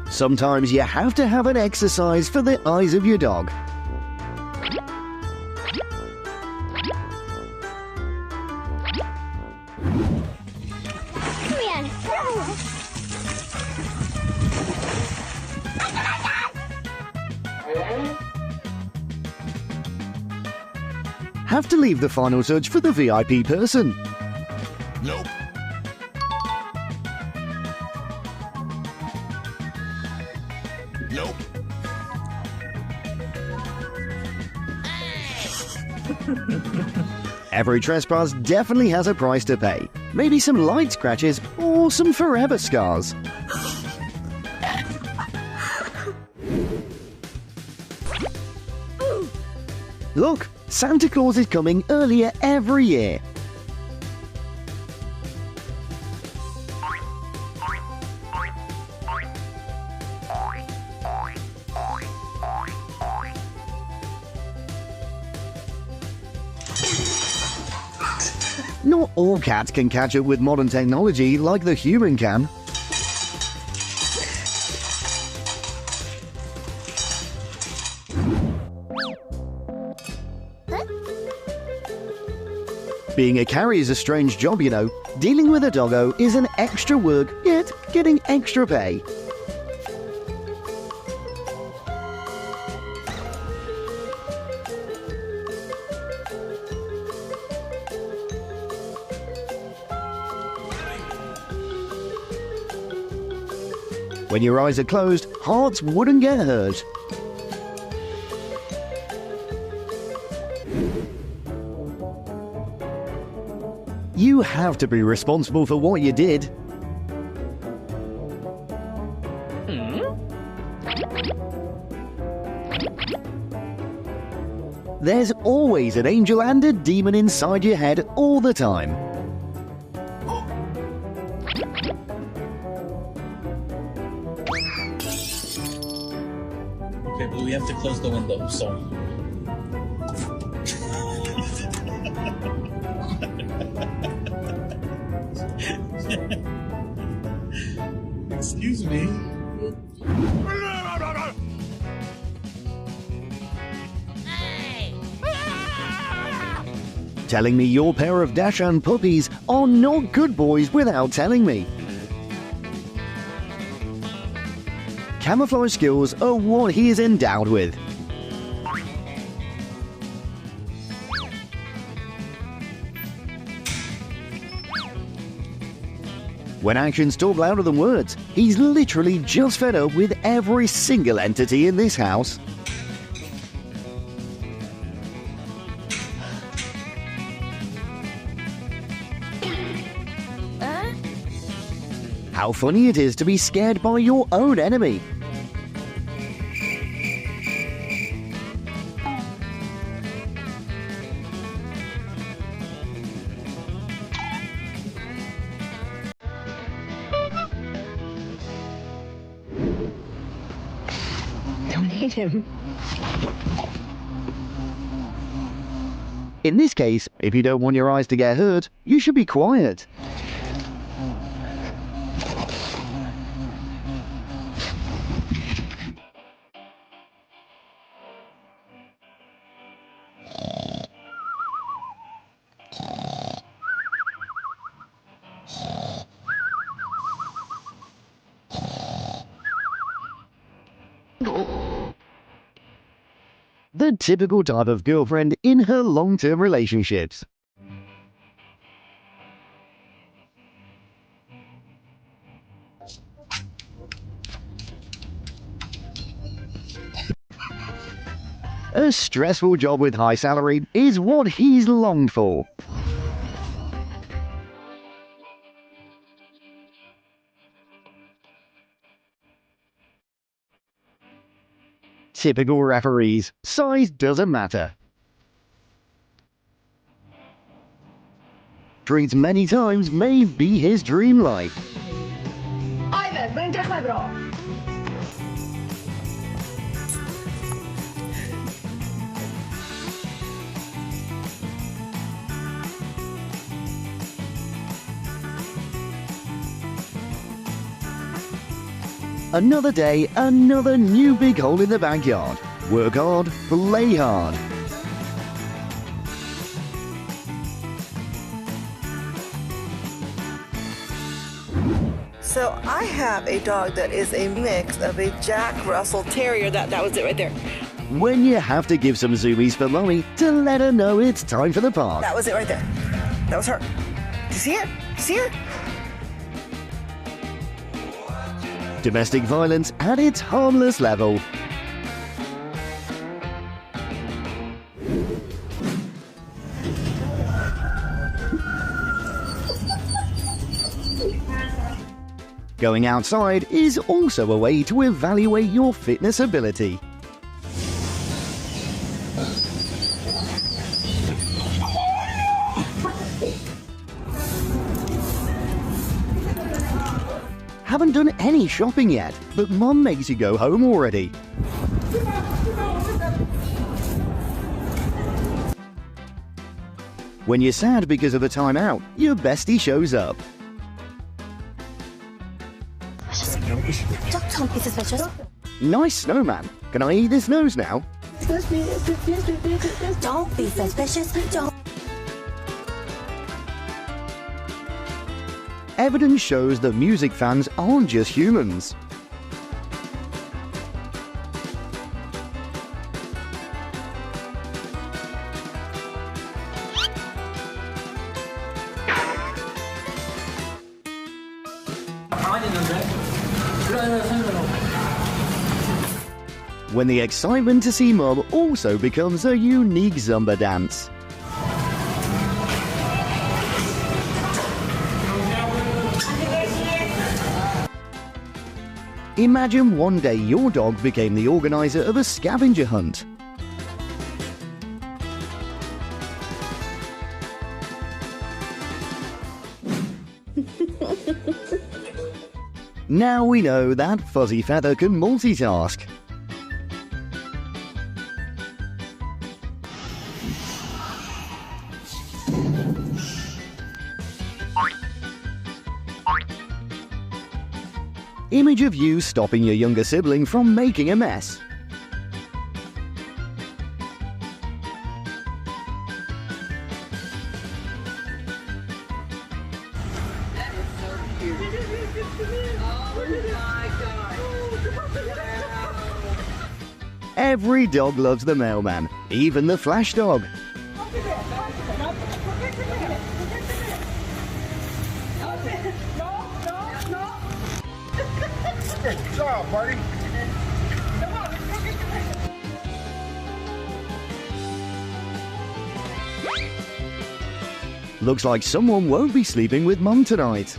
Sometimes you have to have an exercise for the eyes of your dog. Have to leave the final touch for the VIP person. Nope. Nope. Every trespass definitely has a price to pay. Maybe some light scratches or some forever scars. Look, Santa Claus is coming earlier every year. Not all cats can catch up with modern technology like the human can. Being a carrier is a strange job, you know. Dealing with a doggo is an extra work, yet getting extra pay. When your eyes are closed, hearts wouldn't get hurt. You have to be responsible for what you did. There's always an angel and a demon inside your head all the time. Okay, but we have to close the window, so... Excuse me. Telling me your pair of Dachshund puppies are not good boys without telling me. Camouflage skills are what he is endowed with. When actions talk louder than words, he's literally just fed up with every single entity in this house. How funny it is to be scared by your own enemy. Don't hit him. In this case, if you don't want your eyes to get hurt, you should be quiet. The typical type of girlfriend in her long-term relationships. A stressful job with high salary is what he's longed for. Typical referees. Size doesn't matter. Treats many times may be his dream life. Ivan, ven tras my bra. Another day, another new big hole in the backyard. Work hard, play hard. So I have a dog that is a mix of a Jack Russell Terrier. That was it right there. When you have to give some zoomies for mommy to let her know it's time for the park. That was it right there. That was her. Do you see her? You see her? Domestic violence at its harmless level. Going outside is also a way to evaluate your fitness ability. Haven't done any shopping yet, but Mum makes you go home already. When you're sad because of the time out, your bestie shows up. Don't be suspicious. Nice snowman. Can I eat this nose now? Don't be suspicious. Don't. Evidence shows that music fans aren't just humans. When the excitement to see Mum also becomes a unique Zumba dance. Imagine one day your dog became the organizer of a scavenger hunt. Now we know that Fuzzy Feather can multitask. Image of you stopping your younger sibling from making a mess. Every dog loves the mailman, even the flash dog. Good job, buddy. Looks like someone won't be sleeping with Mum tonight.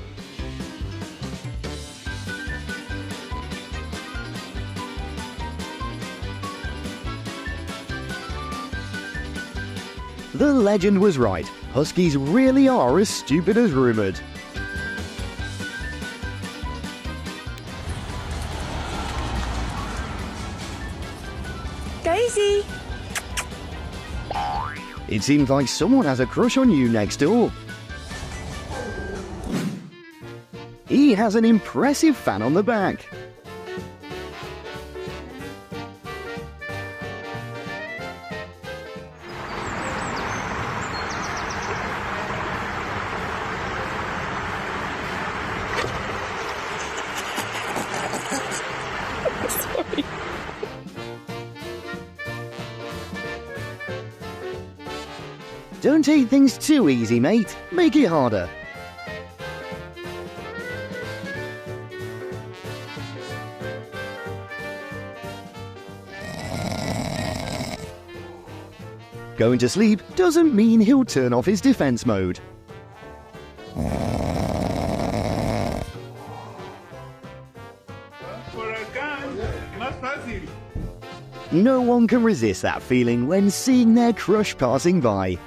The legend was right. Huskies really are as stupid as rumored. Daisy! It seems like someone has a crush on you next door. He has an impressive fan on the back. Sorry. Don't take things too easy, mate. Make it harder. Going to sleep doesn't mean he'll turn off his defense mode. No one can resist that feeling when seeing their crush passing by.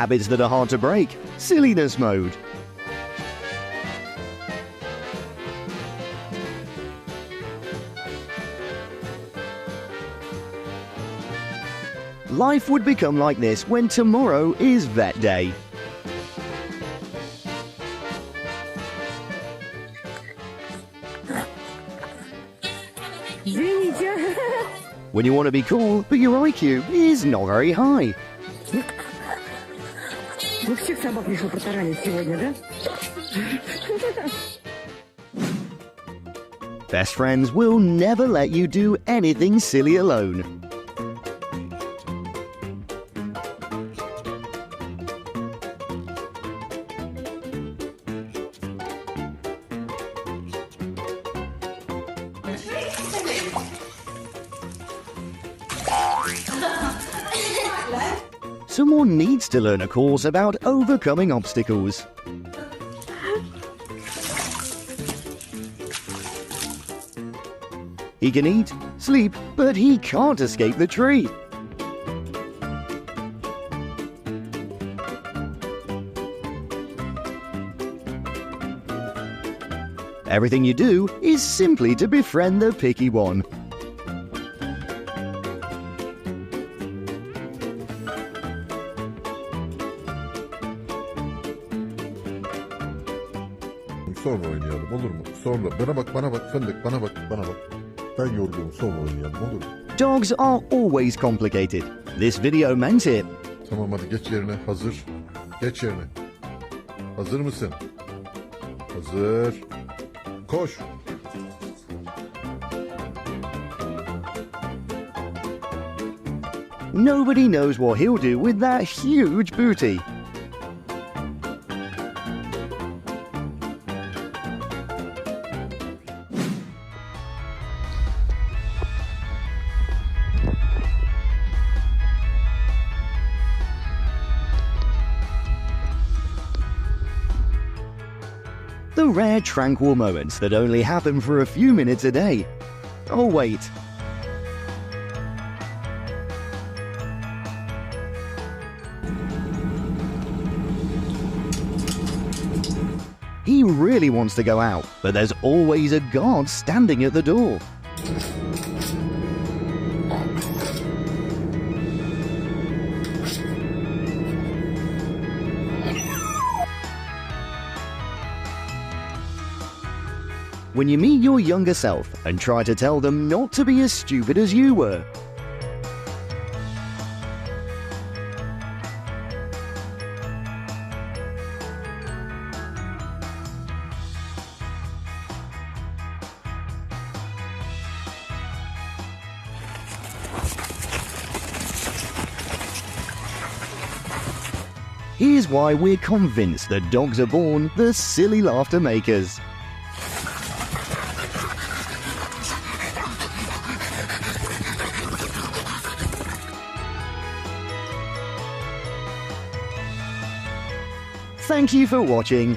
habits that are hard to break. Silliness mode. Life would become like this when tomorrow is vet day. When you want to be cool, but your IQ is not very high. Вы всех собак решил протаранить сегодня, да? Best friends will never let you do anything silly alone. Someone needs to learn a course about overcoming obstacles. He can eat, sleep, but he can't escape the tree. Everything you do is simply to befriend the picky one. Sonra oynayalım olur mu? Sonra bana bak fındık bana bak. Ben yorgunum sonra oynayalım olur mu? Dogs are always complicated. This video meant it. Tamam hadi geç yerine hazır. Geç yerine. Hazır mısın? Hazır. Koş. Nobody knows what he'll do with that huge booty. The rare tranquil moments that only happen for a few minutes a day. Oh wait. He really wants to go out, but there's always a guard standing at the door. When you meet your younger self and try to tell them not to be as stupid as you were. Here's why we're convinced that dogs are born the silly laughter makers. Thank you for watching.